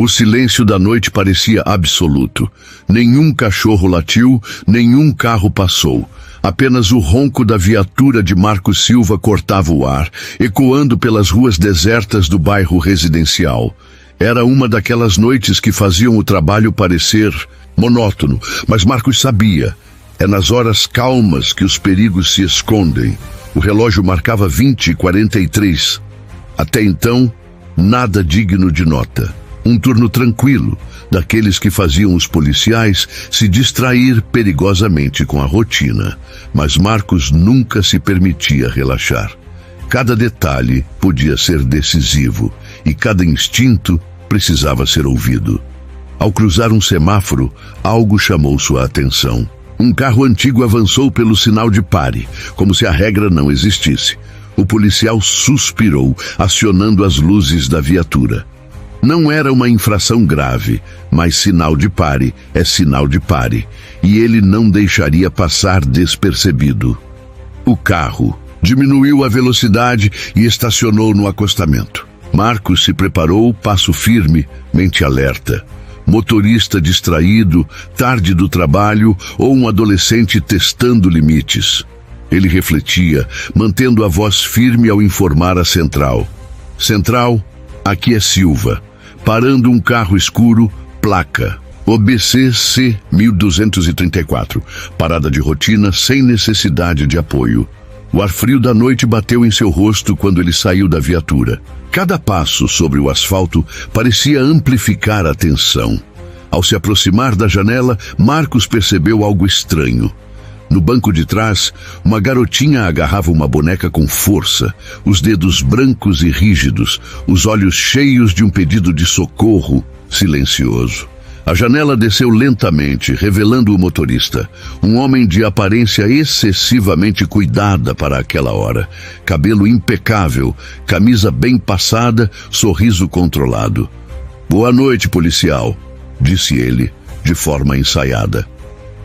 O silêncio da noite parecia absoluto. Nenhum cachorro latiu, nenhum carro passou. Apenas o ronco da viatura de Marcos Silva cortava o ar, ecoando pelas ruas desertas do bairro residencial. Era uma daquelas noites que faziam o trabalho parecer monótono, mas Marcos sabia. É nas horas calmas que os perigos se escondem. O relógio marcava 20h43. Até então, nada digno de nota. Um turno tranquilo, daqueles que faziam os policiais se distrair perigosamente com a rotina. Mas Marcos nunca se permitia relaxar. Cada detalhe podia ser decisivo e cada instinto precisava ser ouvido. Ao cruzar um semáforo, algo chamou sua atenção. Um carro antigo avançou pelo sinal de pare, como se a regra não existisse. O policial suspirou, acionando as luzes da viatura. Não era uma infração grave, mas sinal de pare é sinal de pare, e ele não deixaria passar despercebido. O carro diminuiu a velocidade e estacionou no acostamento. Marcos se preparou, passo firme, mente alerta. Motorista distraído, tarde do trabalho ou um adolescente testando limites. Ele refletia, mantendo a voz firme ao informar a central. Central, aqui é Silva. Parando um carro escuro, placa. OBC-C 1234. Parada de rotina sem necessidade de apoio. O ar frio da noite bateu em seu rosto quando ele saiu da viatura. Cada passo sobre o asfalto parecia amplificar a tensão. Ao se aproximar da janela, Marcos percebeu algo estranho. No banco de trás, uma garotinha agarrava uma boneca com força, os dedos brancos e rígidos, os olhos cheios de um pedido de socorro silencioso. A janela desceu lentamente, revelando o motorista, um homem de aparência excessivamente cuidada para aquela hora. Cabelo impecável, camisa bem passada, sorriso controlado. "Boa noite, policial", disse ele, de forma ensaiada.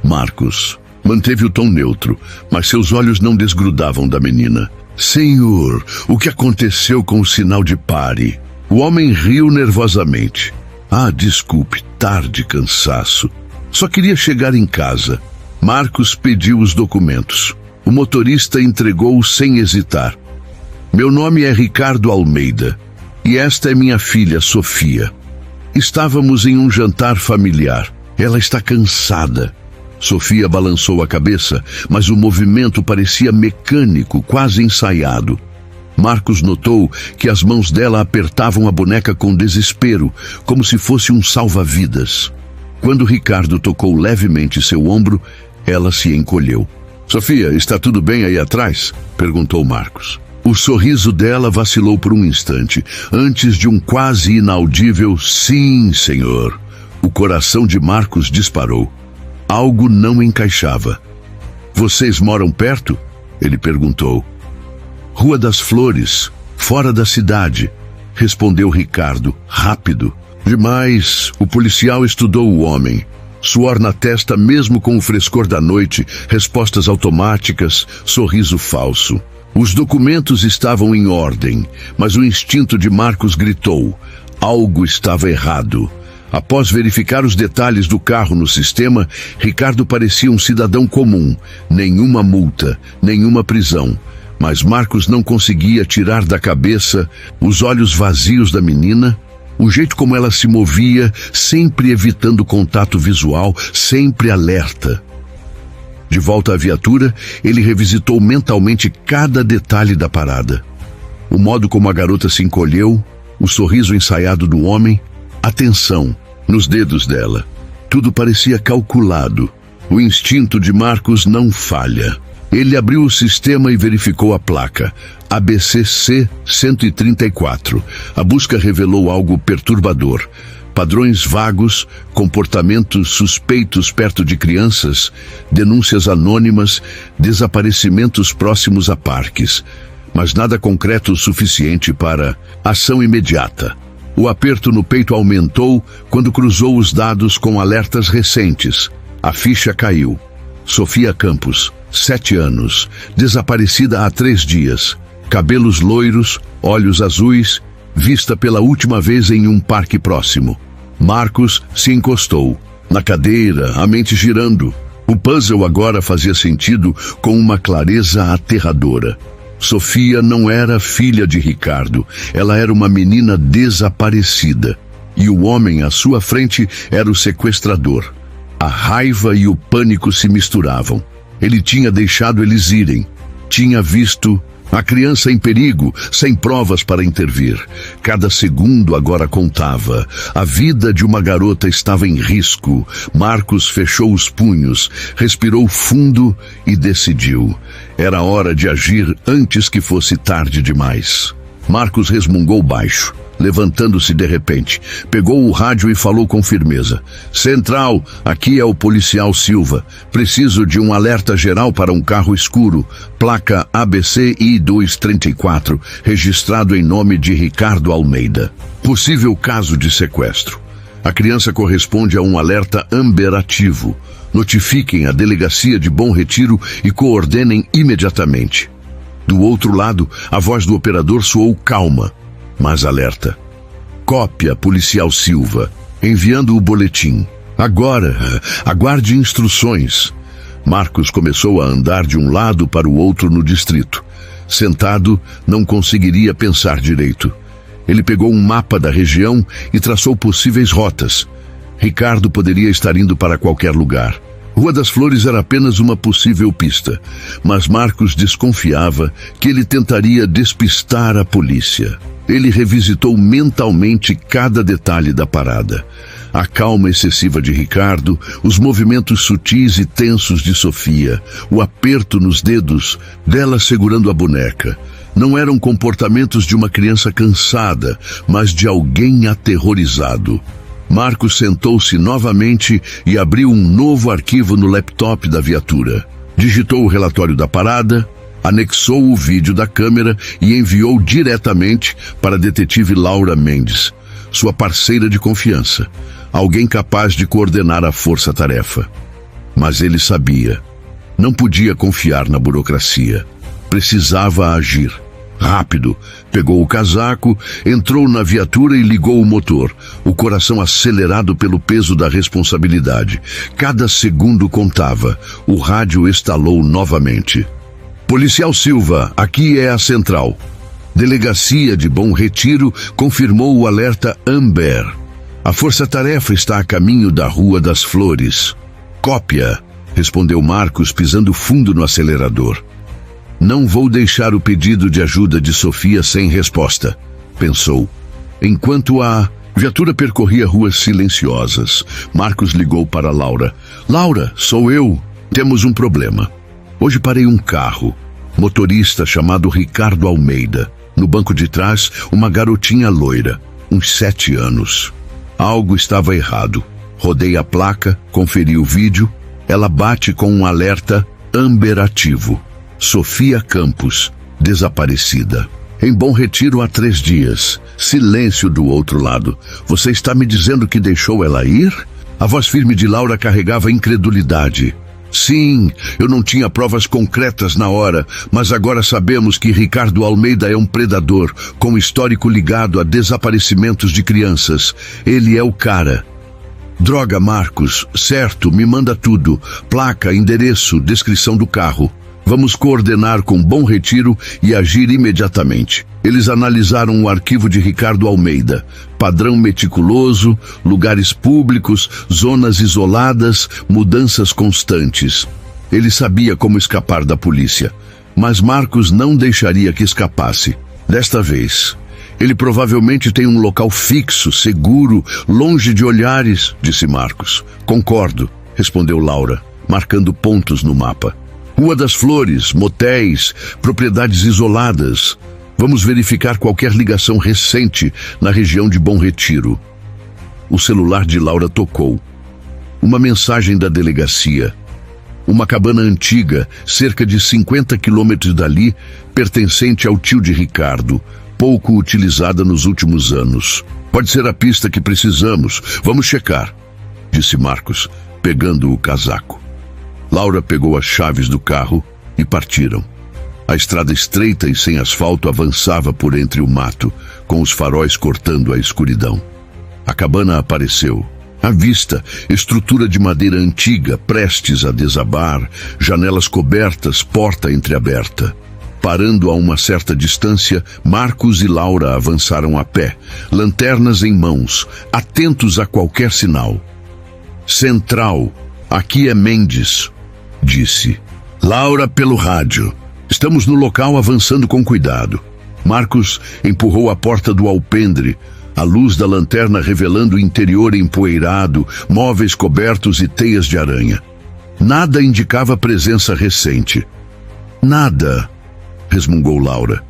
Marcos manteve o tom neutro, mas seus olhos não desgrudavam da menina. "Senhor, o que aconteceu com o sinal de pare?" O homem riu nervosamente. "Ah, desculpe, tarde, cansaço. Só queria chegar em casa." Marcos pediu os documentos. O motorista entregou-os sem hesitar. "Meu nome é Ricardo Almeida, e esta é minha filha, Sofia. Estávamos em um jantar familiar. Ela está cansada." Sofia balançou a cabeça, mas o movimento parecia mecânico, quase ensaiado. Marcos notou que as mãos dela apertavam a boneca com desespero, como se fosse um salva-vidas. Quando Ricardo tocou levemente seu ombro, ela se encolheu. "Sofia, está tudo bem aí atrás?" perguntou Marcos. O sorriso dela vacilou por um instante, antes de um quase inaudível "sim, senhor." O coração de Marcos disparou. Algo não encaixava. "Vocês moram perto?" ele perguntou. "Rua das Flores, fora da cidade", respondeu Ricardo, rápido. Demais, o policial estudou o homem. Suor na testa mesmo com o frescor da noite, respostas automáticas, sorriso falso. Os documentos estavam em ordem, mas o instinto de Marcos gritou. Algo estava errado. Após verificar os detalhes do carro no sistema, Ricardo parecia um cidadão comum. Nenhuma multa, nenhuma prisão. Mas Marcos não conseguia tirar da cabeça os olhos vazios da menina, o jeito como ela se movia, sempre evitando contato visual, sempre alerta. De volta à viatura, ele revisitou mentalmente cada detalhe da parada. O modo como a garota se encolheu, o sorriso ensaiado do homem, a tensão nos dedos dela. Tudo parecia calculado. O instinto de Marcos não falha. Ele abriu o sistema e verificou a placa. ABC-C 134. A busca revelou algo perturbador. Padrões vagos, comportamentos suspeitos perto de crianças, denúncias anônimas, desaparecimentos próximos a parques. Mas nada concreto o suficiente para ação imediata. O aperto no peito aumentou quando cruzou os dados com alertas recentes. A ficha caiu. Sofia Campos, 7 anos, desaparecida há 3 dias. Cabelos loiros, olhos azuis, vista pela última vez em um parque próximo. Marcos se encostou na cadeira, a mente girando. O puzzle agora fazia sentido com uma clareza aterradora. Sofia não era filha de Ricardo, ela era uma menina desaparecida. E o homem à sua frente era o sequestrador. A raiva e o pânico se misturavam. Ele tinha deixado eles irem. Tinha visto a criança em perigo, sem provas para intervir. Cada segundo agora contava. A vida de uma garota estava em risco. Marcos fechou os punhos, respirou fundo e decidiu. Era hora de agir antes que fosse tarde demais. Marcos resmungou baixo. Levantando-se de repente, pegou o rádio e falou com firmeza. Central, aqui é o policial Silva. Preciso de um alerta geral para um carro escuro, placa ABC I234, registrado em nome de Ricardo Almeida. Possível caso de sequestro. A criança corresponde a um alerta Amber ativo. Notifiquem a delegacia de Bom Retiro e coordenem imediatamente. Do outro lado, a voz do operador soou calma, mas alerta. Cópia, policial Silva, enviando o boletim. Agora, aguarde instruções. Marcos começou a andar de um lado para o outro no distrito. Sentado, não conseguiria pensar direito. Ele pegou um mapa da região e traçou possíveis rotas. Ricardo poderia estar indo para qualquer lugar. Rua das Flores era apenas uma possível pista, mas Marcos desconfiava que ele tentaria despistar a polícia. Ele revisitou mentalmente cada detalhe da parada. A calma excessiva de Ricardo, os movimentos sutis e tensos de Sofia, o aperto nos dedos dela segurando a boneca. Não eram comportamentos de uma criança cansada, mas de alguém aterrorizado. Marcos sentou-se novamente e abriu um novo arquivo no laptop da viatura. Digitou o relatório da parada, anexou o vídeo da câmera e enviou diretamente para a detetive Laura Mendes, sua parceira de confiança, alguém capaz de coordenar a força-tarefa. Mas ele sabia, não podia confiar na burocracia, precisava agir. Rápido, pegou o casaco, entrou na viatura e ligou o motor, o coração acelerado pelo peso da responsabilidade. Cada segundo contava, o rádio estalou novamente. Policial Silva, aqui é a central. Delegacia de Bom Retiro confirmou o alerta Amber. A força-tarefa está a caminho da Rua das Flores. Cópia, respondeu Marcos pisando fundo no acelerador. Não vou deixar o pedido de ajuda de Sofia sem resposta, pensou. Enquanto a viatura percorria ruas silenciosas, Marcos ligou para Laura. Laura, sou eu. Temos um problema. Hoje parei um carro. Motorista chamado Ricardo Almeida. No banco de trás, uma garotinha loira, uns 7 anos. Algo estava errado. Rodei a placa, conferi o vídeo. Ela bate com um alerta Amber ativo. Sofia Campos, desaparecida. Em Bom Retiro há 3 dias. Silêncio do outro lado. Você está me dizendo que deixou ela ir? A voz firme de Laura carregava incredulidade. Sim, eu não tinha provas concretas na hora, mas agora sabemos que Ricardo Almeida é um predador, com histórico ligado a desaparecimentos de crianças. Ele é o cara. Droga, Marcos. Certo, me manda tudo. Placa, endereço, descrição do carro. Vamos coordenar com Bom Retiro e agir imediatamente. Eles analisaram o arquivo de Ricardo Almeida. Padrão meticuloso, lugares públicos, zonas isoladas, mudanças constantes. Ele sabia como escapar da polícia, mas Marcos não deixaria que escapasse. Desta vez, ele provavelmente tem um local fixo, seguro, longe de olhares, disse Marcos. Concordo, respondeu Laura, marcando pontos no mapa. Rua das Flores, motéis, propriedades isoladas. Vamos verificar qualquer ligação recente na região de Bom Retiro. O celular de Laura tocou. Uma mensagem da delegacia. Uma cabana antiga, cerca de 50 quilômetros dali, pertencente ao tio de Ricardo, pouco utilizada nos últimos anos. Pode ser a pista que precisamos. Vamos checar, disse Marcos, pegando o casaco. Laura pegou as chaves do carro e partiram. A estrada estreita e sem asfalto avançava por entre o mato, com os faróis cortando a escuridão. A cabana apareceu. À vista, estrutura de madeira antiga, prestes a desabar, janelas cobertas, porta entreaberta. Parando a uma certa distância, Marcos e Laura avançaram a pé, lanternas em mãos, atentos a qualquer sinal. Central, aqui é Mendes, disse. Laura pelo rádio. Estamos no local avançando com cuidado. Marcos empurrou a porta do alpendre, a luz da lanterna revelando o interior empoeirado, móveis cobertos e teias de aranha. Nada indicava presença recente. Nada, resmungou Laura.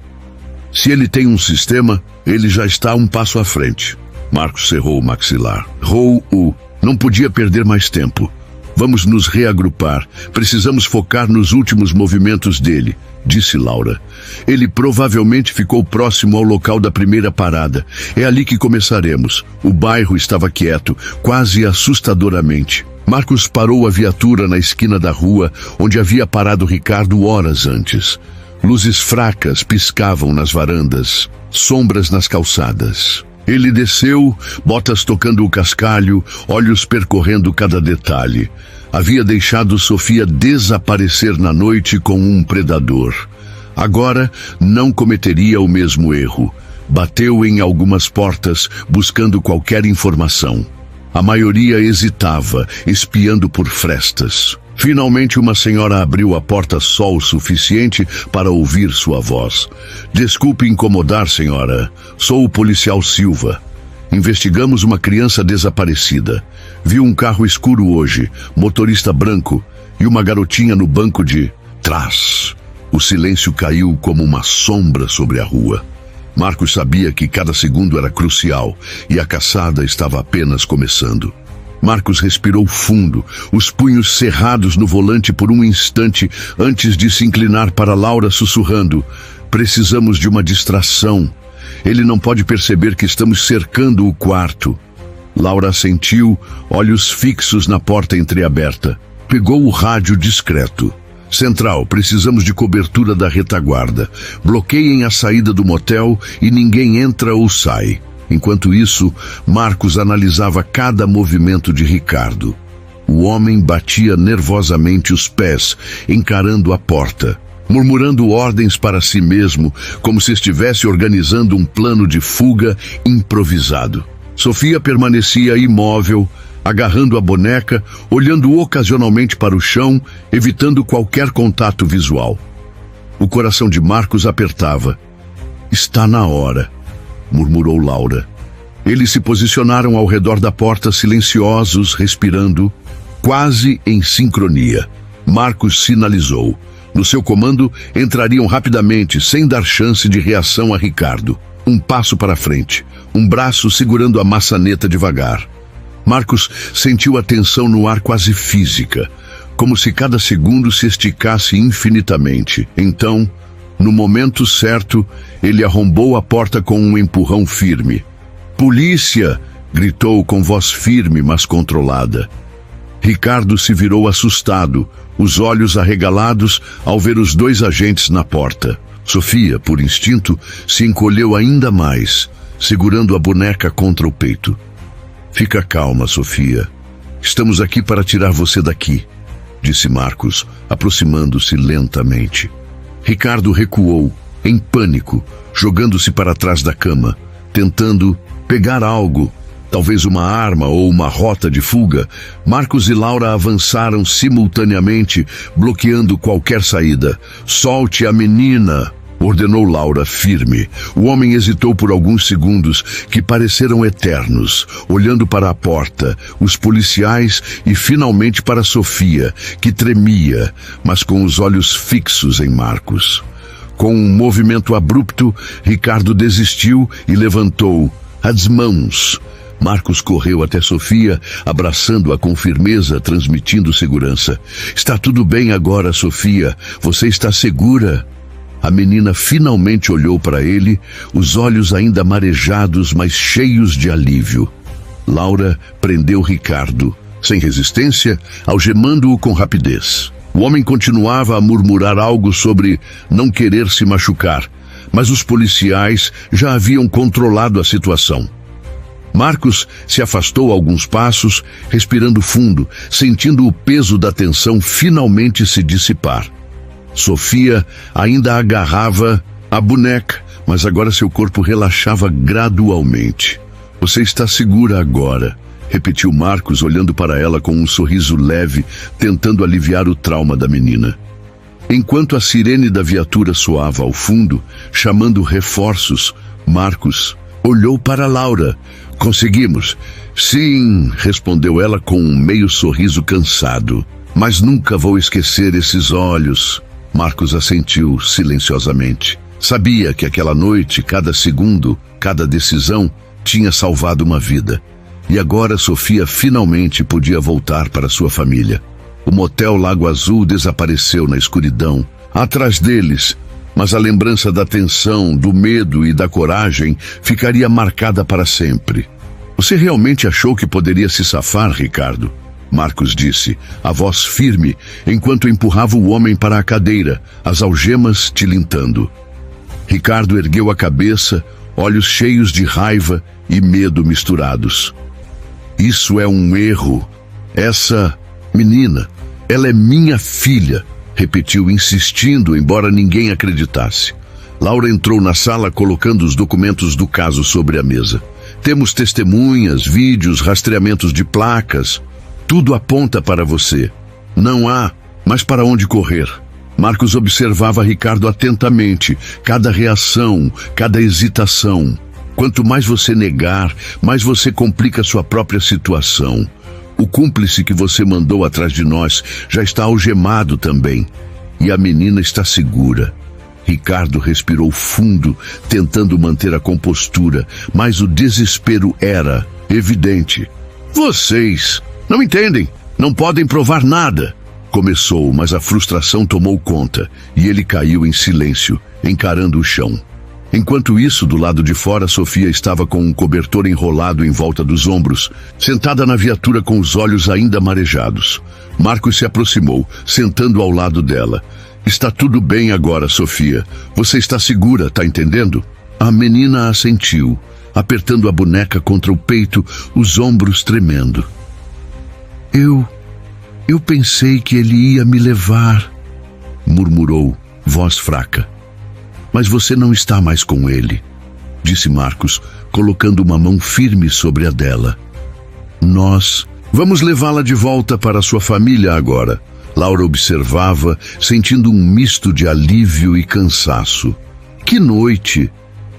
Se ele tem um sistema, ele já está um passo à frente. Marcos cerrou o maxilar. Rou-o. Não podia perder mais tempo. Vamos nos reagrupar. Precisamos focar nos últimos movimentos dele, disse Laura. Ele provavelmente ficou próximo ao local da primeira parada. É ali que começaremos. O bairro estava quieto, quase assustadoramente. Marcos parou a viatura na esquina da rua, onde havia parado Ricardo horas antes. Luzes fracas piscavam nas varandas, sombras nas calçadas. Ele desceu, botas tocando o cascalho, olhos percorrendo cada detalhe. Havia deixado Sofia desaparecer na noite com um predador. Agora não cometeria o mesmo erro. Bateu em algumas portas, buscando qualquer informação. A maioria hesitava, espiando por frestas. Finalmente uma senhora abriu a porta só o suficiente para ouvir sua voz. Desculpe incomodar, senhora. Sou o policial Silva. Investigamos uma criança desaparecida. Vi um carro escuro hoje, motorista branco, e uma garotinha no banco de trás. O silêncio caiu como uma sombra sobre a rua. Marcos sabia que cada segundo era crucial e a caçada estava apenas começando. Marcos respirou fundo, os punhos cerrados no volante por um instante antes de se inclinar para Laura sussurrando: precisamos de uma distração. Ele não pode perceber que estamos cercando o quarto. Laura assentiu, olhos fixos na porta entreaberta. Pegou o rádio discreto. Central, precisamos de cobertura da retaguarda. Bloqueiem a saída do motel e ninguém entra ou sai. Enquanto isso, Marcos analisava cada movimento de Ricardo. O homem batia nervosamente os pés, encarando a porta, murmurando ordens para si mesmo, como se estivesse organizando um plano de fuga improvisado. Sofia permanecia imóvel, agarrando a boneca, olhando ocasionalmente para o chão, evitando qualquer contato visual. O coração de Marcos apertava. Está na hora, murmurou Laura. Eles se posicionaram ao redor da porta, silenciosos, respirando, quase em sincronia. Marcos sinalizou. No seu comando, entrariam rapidamente, sem dar chance de reação a Ricardo. Um passo para frente, um braço segurando a maçaneta devagar. Marcos sentiu a tensão no ar quase física, como se cada segundo se esticasse infinitamente. Então, no momento certo, ele arrombou a porta com um empurrão firme. Polícia! Gritou com voz firme, mas controlada. Ricardo se virou assustado, os olhos arregalados ao ver os dois agentes na porta. Sofia, por instinto, se encolheu ainda mais, segurando a boneca contra o peito. Fica calma, Sofia. Estamos aqui para tirar você daqui, disse Marcos, aproximando-se lentamente. Ricardo recuou, em pânico, jogando-se para trás da cama, tentando pegar algo, talvez uma arma ou uma rota de fuga. Marcos e Laura avançaram simultaneamente, bloqueando qualquer saída. Solte a menina, ordenou Laura firme. O homem hesitou por alguns segundos, que pareceram eternos, olhando para a porta, os policiais e finalmente para Sofia, que tremia, mas com os olhos fixos em Marcos. Com um movimento abrupto, Ricardo desistiu e levantou as mãos. Marcos correu até Sofia, abraçando-a com firmeza, transmitindo segurança. Está tudo bem agora, Sofia. Você está segura? A menina finalmente olhou para ele, os olhos ainda marejados, mas cheios de alívio. Laura prendeu Ricardo, sem resistência, algemando-o com rapidez. O homem continuava a murmurar algo sobre não querer se machucar, mas os policiais já haviam controlado a situação. Marcos se afastou alguns passos, respirando fundo, sentindo o peso da tensão finalmente se dissipar. Sofia ainda agarrava a boneca, mas agora seu corpo relaxava gradualmente. Você está segura agora, repetiu Marcos, olhando para ela com um sorriso leve, tentando aliviar o trauma da menina. Enquanto a sirene da viatura soava ao fundo, chamando reforços, Marcos olhou para Laura. Conseguimos. Sim, respondeu ela com um meio sorriso cansado. Mas nunca vou esquecer esses olhos. Marcos assentiu silenciosamente. Sabia que aquela noite, cada segundo, cada decisão, tinha salvado uma vida. E agora Sofia finalmente podia voltar para sua família. O motel Lago Azul desapareceu na escuridão. Atrás deles, mas a lembrança da tensão, do medo e da coragem ficaria marcada para sempre. Você realmente achou que poderia se safar, Ricardo? Marcos disse, a voz firme, enquanto empurrava o homem para a cadeira, as algemas tilintando. Ricardo ergueu a cabeça, olhos cheios de raiva e medo misturados. Isso é um erro. Essa menina, ela é minha filha, repetiu, insistindo, embora ninguém acreditasse. Laura entrou na sala colocando os documentos do caso sobre a mesa. Temos testemunhas, vídeos, rastreamentos de placas. Tudo aponta para você. Não há mais para onde correr. Marcos observava Ricardo atentamente, cada reação, cada hesitação. Quanto mais você negar, mais você complica sua própria situação. O cúmplice que você mandou atrás de nós já está algemado também. E a menina está segura. Ricardo respirou fundo, tentando manter a compostura, mas o desespero era evidente. Vocês não entendem, não podem provar nada. Começou, mas a frustração tomou conta, e ele caiu em silêncio, encarando o chão. Enquanto isso, do lado de fora, Sofia estava com um cobertor enrolado em volta dos ombros, sentada na viatura com os olhos ainda marejados. Marcos se aproximou, sentando ao lado dela. Está tudo bem agora, Sofia. Você está segura, tá entendendo? A menina assentiu, apertando a boneca contra o peito, os ombros tremendo. Eu pensei que ele ia me levar, murmurou, voz fraca. Mas você não está mais com ele, disse Marcos, colocando uma mão firme sobre a dela. Nós vamos levá-la de volta para sua família agora. Laura observava, sentindo um misto de alívio e cansaço. Que noite,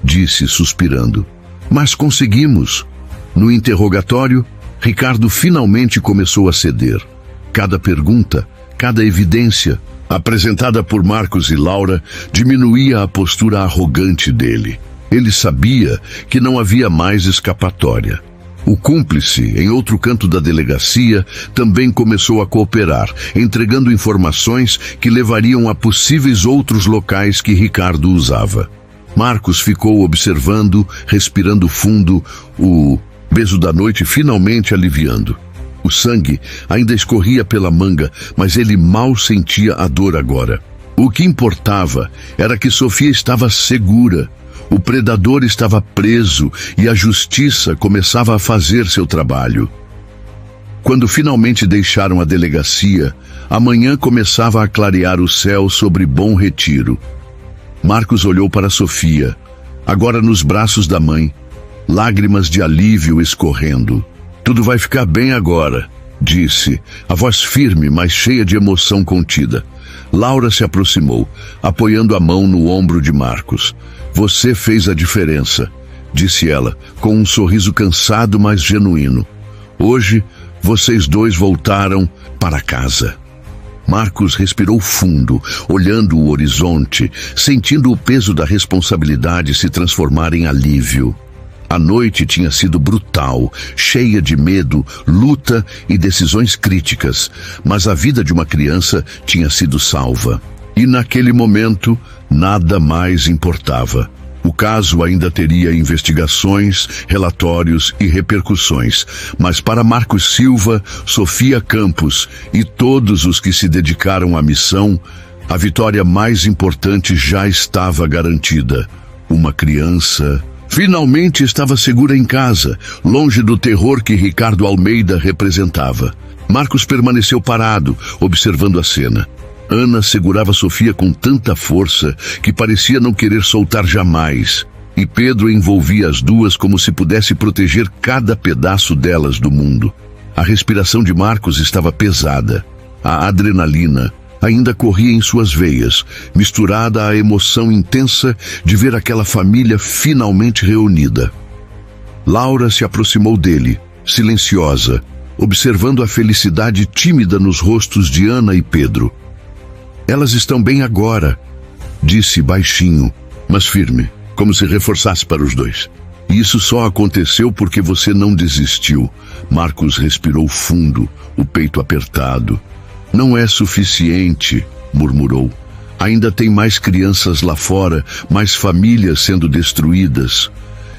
disse suspirando. Mas conseguimos. No interrogatório, Ricardo finalmente começou a ceder. Cada pergunta, cada evidência apresentada por Marcos e Laura diminuía a postura arrogante dele. Ele sabia que não havia mais escapatória. O cúmplice, em outro canto da delegacia, também começou a cooperar, entregando informações que levariam a possíveis outros locais que Ricardo usava. Marcos ficou observando, respirando fundo, o peso da noite finalmente aliviando. O sangue ainda escorria pela manga, mas ele mal sentia a dor agora. O que importava era que Sofia estava segura. O predador estava preso e a justiça começava a fazer seu trabalho. Quando finalmente deixaram a delegacia, a manhã começava a clarear o céu sobre Bom Retiro. Marcos olhou para Sofia, agora nos braços da mãe, lágrimas de alívio escorrendo. Tudo vai ficar bem agora, disse, a voz firme, mas cheia de emoção contida. Laura se aproximou, apoiando a mão no ombro de Marcos. Você fez a diferença, disse ela, com um sorriso cansado, mas genuíno. Hoje, vocês dois voltaram para casa. Marcos respirou fundo, olhando o horizonte, sentindo o peso da responsabilidade se transformar em alívio. A noite tinha sido brutal, cheia de medo, luta e decisões críticas, mas a vida de uma criança tinha sido salva. E naquele momento, nada mais importava. O caso ainda teria investigações, relatórios e repercussões, mas para Marcos Silva, Sofia Campos e todos os que se dedicaram à missão, a vitória mais importante já estava garantida. Uma criança Finalmente estava segura em casa, longe do terror que Ricardo Almeida representava. Marcos permaneceu parado, observando a cena. Ana segurava Sofia com tanta força que parecia não querer soltar jamais. E Pedro envolvia as duas como se pudesse proteger cada pedaço delas do mundo. A respiração de Marcos estava pesada. A adrenalina ainda corria em suas veias, misturada à emoção intensa de ver aquela família finalmente reunida. Laura se aproximou dele, silenciosa, observando a felicidade tímida nos rostos de Ana e Pedro. Elas estão bem agora, disse baixinho, mas firme, como se reforçasse para os dois. E isso só aconteceu porque você não desistiu. Marcos respirou fundo, o peito apertado. Não é suficiente, murmurou. Ainda tem mais crianças lá fora, mais famílias sendo destruídas.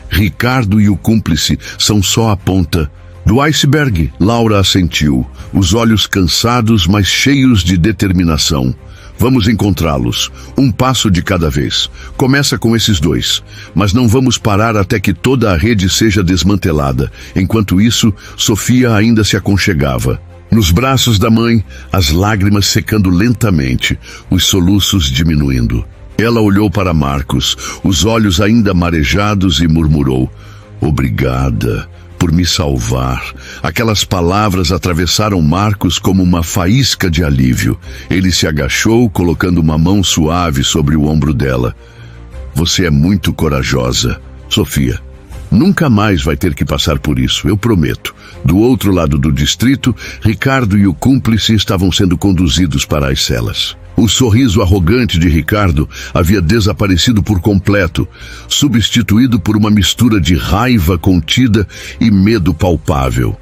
Ricardo e o cúmplice são só a ponta do iceberg. Laura assentiu, os olhos cansados, mas cheios de determinação. Vamos encontrá-los, um passo de cada vez. Começa com esses dois, mas não vamos parar até que toda a rede seja desmantelada. Enquanto isso, Sofia ainda se aconchegava. Nos braços da mãe, as lágrimas secando lentamente, os soluços diminuindo. Ela olhou para Marcos, os olhos ainda marejados, e murmurou: "Obrigada por me salvar." Aquelas palavras atravessaram Marcos como uma faísca de alívio. Ele se agachou, colocando uma mão suave sobre o ombro dela. "Você é muito corajosa, Sofia. Nunca mais vai ter que passar por isso, eu prometo." Do outro lado do distrito, Ricardo e o cúmplice estavam sendo conduzidos para as celas. O sorriso arrogante de Ricardo havia desaparecido por completo, substituído por uma mistura de raiva contida e medo palpável.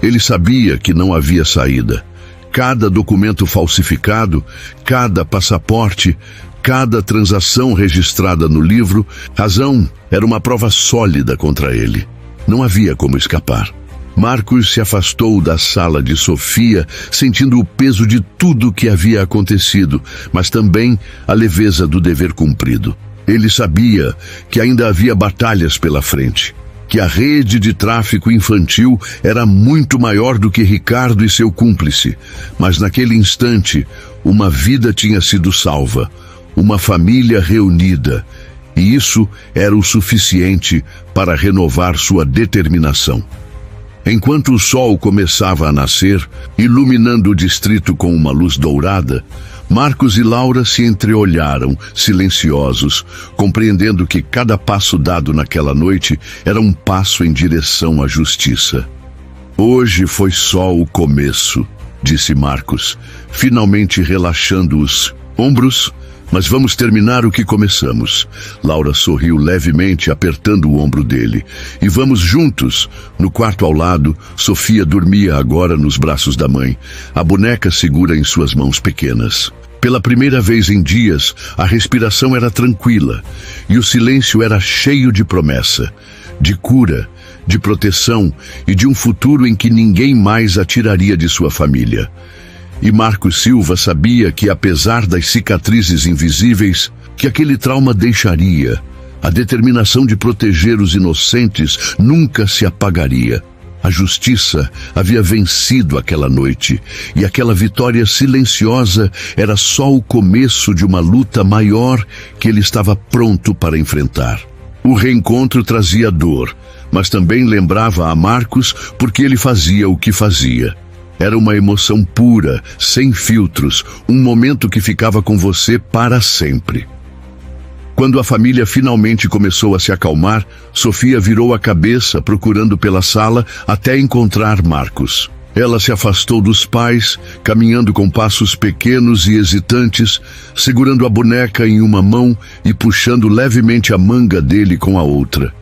Ele sabia que não havia saída. Cada documento falsificado, cada passaporte, cada transação registrada no livro, razão era uma prova sólida contra ele. Não havia como escapar. Marcos se afastou da sala de Sofia, sentindo o peso de tudo o que havia acontecido, mas também a leveza do dever cumprido. Ele sabia que ainda havia batalhas pela frente, que a rede de tráfico infantil era muito maior do que Ricardo e seu cúmplice, mas naquele instante, uma vida tinha sido salva, uma família reunida, e isso era o suficiente para renovar sua determinação. Enquanto o sol começava a nascer, iluminando o distrito com uma luz dourada, Marcos e Laura se entreolharam, silenciosos, compreendendo que cada passo dado naquela noite era um passo em direção à justiça. "Hoje foi só o começo", disse Marcos, finalmente relaxando os ombros. "Mas vamos terminar o que começamos." Laura sorriu levemente, apertando o ombro dele. "E vamos juntos." No quarto ao lado, Sofia dormia agora nos braços da mãe, a boneca segura em suas mãos pequenas. Pela primeira vez em dias, a respiração era tranquila, e o silêncio era cheio de promessa, de cura, de proteção e de um futuro em que ninguém mais a tiraria de sua família. E Marcos Silva sabia que, apesar das cicatrizes invisíveis que aquele trauma deixaria, a determinação de proteger os inocentes nunca se apagaria. A justiça havia vencido aquela noite, e aquela vitória silenciosa era só o começo de uma luta maior que ele estava pronto para enfrentar. O reencontro trazia dor, mas também lembrava a Marcos porque ele fazia o que fazia. Era uma emoção pura, sem filtros, um momento que ficava com você para sempre. Quando a família finalmente começou a se acalmar, Sofia virou a cabeça procurando pela sala até encontrar Marcos. Ela se afastou dos pais, caminhando com passos pequenos e hesitantes, segurando a boneca em uma mão e puxando levemente a manga dele com a outra.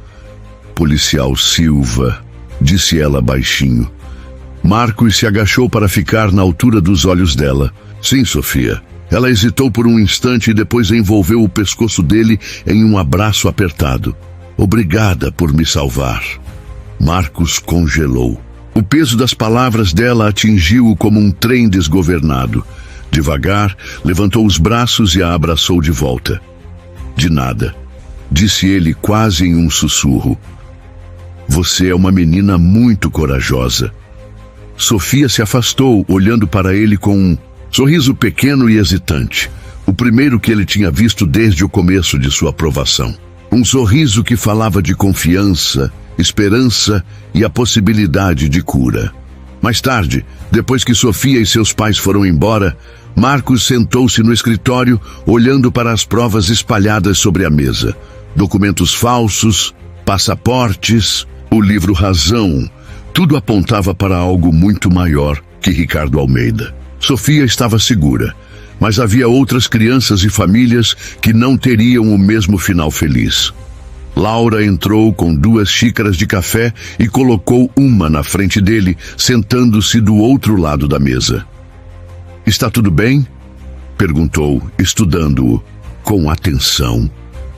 "Policial Silva", disse ela baixinho. Marcos se agachou para ficar na altura dos olhos dela. "Sim, Sofia." Ela hesitou por um instante e depois envolveu o pescoço dele em um abraço apertado. "Obrigada por me salvar." Marcos congelou. O peso das palavras dela atingiu-o como um trem desgovernado. Devagar, levantou os braços e a abraçou de volta. "De nada." disse ele quase em um sussurro. Você é uma menina muito corajosa. Sofia se afastou, olhando para ele com um sorriso pequeno e hesitante, o primeiro que ele tinha visto desde o começo de sua aprovação. Um sorriso que falava de confiança, esperança e a possibilidade de cura. Mais tarde, depois que Sofia e seus pais foram embora, Marcos sentou-se no escritório, olhando para as provas espalhadas sobre a mesa. Documentos falsos, passaportes, o livro Razão. Tudo apontava para algo muito maior que Ricardo Almeida. Sofia estava segura, mas havia outras crianças e famílias que não teriam o mesmo final feliz. Laura entrou com 2 xícaras de café e colocou uma na frente dele, sentando-se do outro lado da mesa. Está tudo bem? Perguntou, estudando-o com atenção.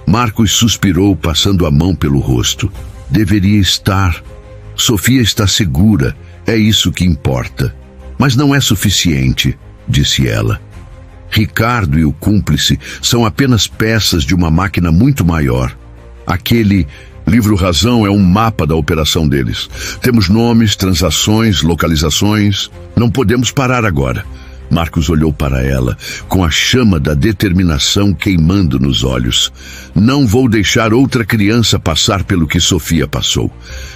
Marcos suspirou, passando a mão pelo rosto. Deveria estar. Sofia está segura, é isso que importa. Mas não é suficiente, disse ela. Ricardo e o cúmplice são apenas peças de uma máquina muito maior. Aquele livro Razão é um mapa da operação deles. Temos nomes, transações, localizações. Não podemos parar agora. Marcos olhou para ela, com a chama da determinação queimando nos olhos. Não vou deixar outra criança passar pelo que Sofia passou.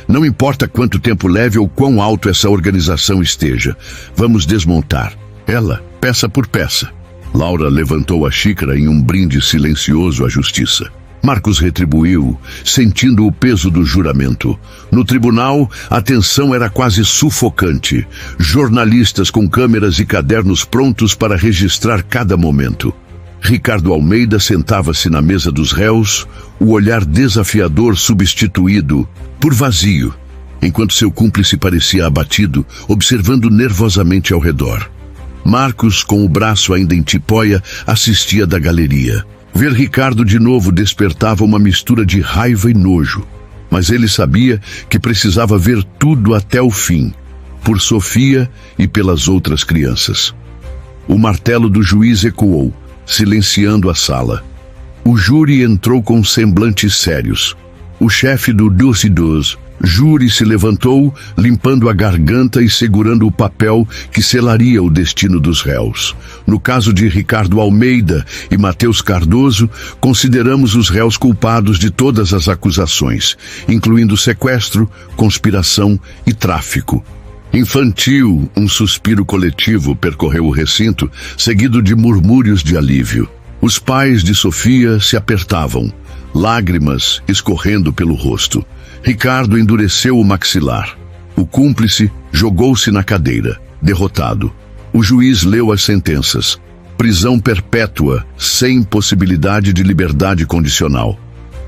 Não importa quanto tempo leve ou quão alto essa organização esteja. Vamos desmontar ela, peça por peça. Laura levantou a xícara em um brinde silencioso à justiça. Marcos retribuiu, sentindo o peso do juramento. No tribunal, a tensão era quase sufocante. Jornalistas com câmeras e cadernos prontos para registrar cada momento. Ricardo Almeida sentava-se na mesa dos réus, o olhar desafiador substituído por vazio, enquanto seu cúmplice parecia abatido, observando nervosamente ao redor. Marcos, com o braço ainda em tipóia, assistia da galeria. Ver Ricardo de novo despertava uma mistura de raiva e nojo, mas ele sabia que precisava ver tudo até o fim, por Sofia e pelas outras crianças. O martelo do juiz ecoou, silenciando a sala. O júri entrou com semblantes sérios. O chefe do Doce-Dos, júri, se levantou, limpando a garganta e segurando o papel que selaria o destino dos réus. No caso de Ricardo Almeida e Matheus Cardoso, consideramos os réus culpados de todas as acusações, incluindo sequestro, conspiração e tráfico. Infantil, um suspiro coletivo percorreu o recinto, seguido de murmúrios de alívio. Os pais de Sofia se apertavam, lágrimas escorrendo pelo rosto. Ricardo endureceu o maxilar. O cúmplice jogou-se na cadeira, derrotado. O juiz leu as sentenças. Prisão perpétua, sem possibilidade de liberdade condicional.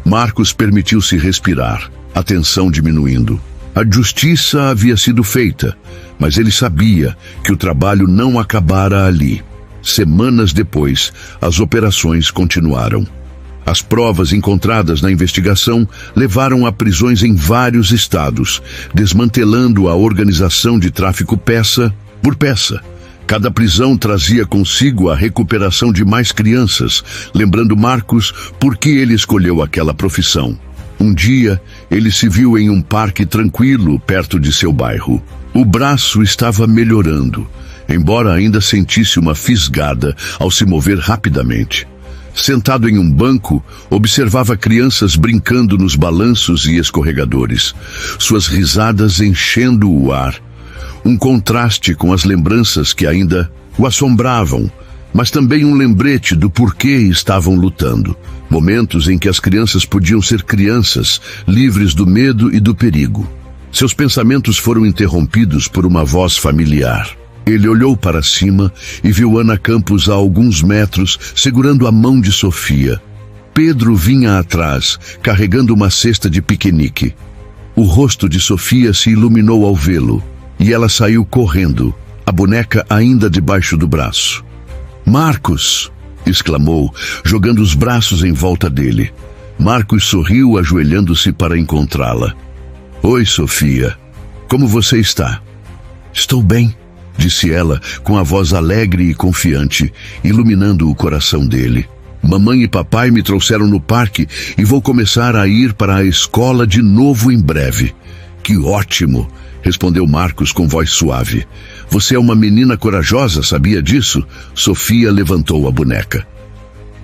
Marcos permitiu-se respirar, a tensão diminuindo. A justiça havia sido feita, mas ele sabia que o trabalho não acabara ali. Semanas depois, as operações continuaram. As provas encontradas na investigação levaram a prisões em vários estados, desmantelando a organização de tráfico peça por peça. Cada prisão trazia consigo a recuperação de mais crianças, lembrando Marcos por que ele escolheu aquela profissão. Um dia, ele se viu em um parque tranquilo perto de seu bairro. O braço estava melhorando, embora ainda sentisse uma fisgada ao se mover rapidamente. Sentado em um banco, observava crianças brincando nos balanços e escorregadores, suas risadas enchendo o ar. Um contraste com as lembranças que ainda o assombravam, mas também um lembrete do porquê estavam lutando. Momentos em que as crianças podiam ser crianças, livres do medo e do perigo. Seus pensamentos foram interrompidos por uma voz familiar. Ele olhou para cima e viu Ana Campos a alguns metros, segurando a mão de Sofia. Pedro vinha atrás, carregando uma cesta de piquenique. O rosto de Sofia se iluminou ao vê-lo, e ela saiu correndo, a boneca ainda debaixo do braço. "Marcos!" exclamou, jogando os braços em volta dele. Marcos sorriu, ajoelhando-se para encontrá-la. "Oi, Sofia. Como você está?" "Estou bem", disse ela, com a voz alegre e confiante, iluminando o coração dele. Mamãe e papai me trouxeram no parque e vou começar a ir para a escola de novo em breve. Que ótimo! Respondeu Marcos com voz suave. Você é uma menina corajosa, sabia disso? Sofia levantou a boneca.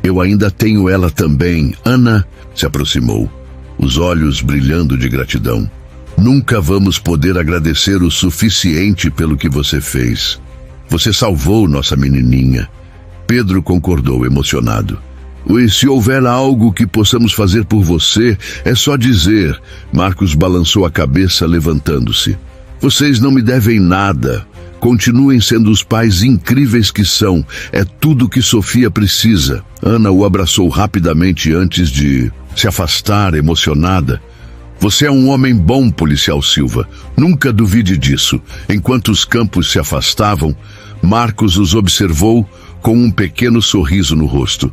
Eu ainda tenho ela também. Ana se aproximou, os olhos brilhando de gratidão. Nunca vamos poder agradecer o suficiente pelo que você fez. Você salvou nossa menininha. Pedro concordou, emocionado. E se houver algo que possamos fazer por você, é só dizer. Marcos balançou a cabeça, levantando-se. Vocês não me devem nada. Continuem sendo os pais incríveis que são. É tudo que Sofia precisa. Ana o abraçou rapidamente antes de se afastar, emocionada. Você é um homem bom, policial Silva. Nunca duvide disso. Enquanto os campos se afastavam, Marcos os observou com um pequeno sorriso no rosto.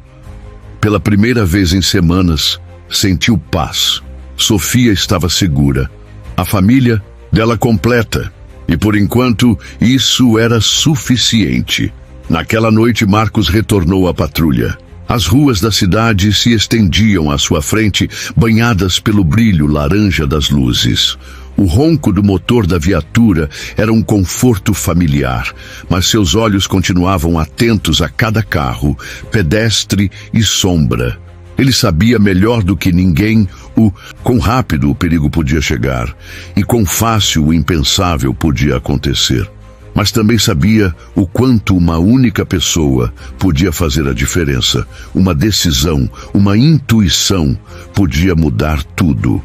Pela primeira vez em semanas, sentiu paz. Sofia estava segura. A família dela completa. E por enquanto, isso era suficiente. Naquela noite, Marcos retornou à patrulha. As ruas da cidade se estendiam à sua frente, banhadas pelo brilho laranja das luzes. O ronco do motor da viatura era um conforto familiar, mas seus olhos continuavam atentos a cada carro, pedestre e sombra. Ele sabia melhor do que ninguém quão rápido o perigo podia chegar e quão fácil o impensável podia acontecer. Mas também sabia o quanto uma única pessoa podia fazer a diferença. Uma decisão, uma intuição podia mudar tudo.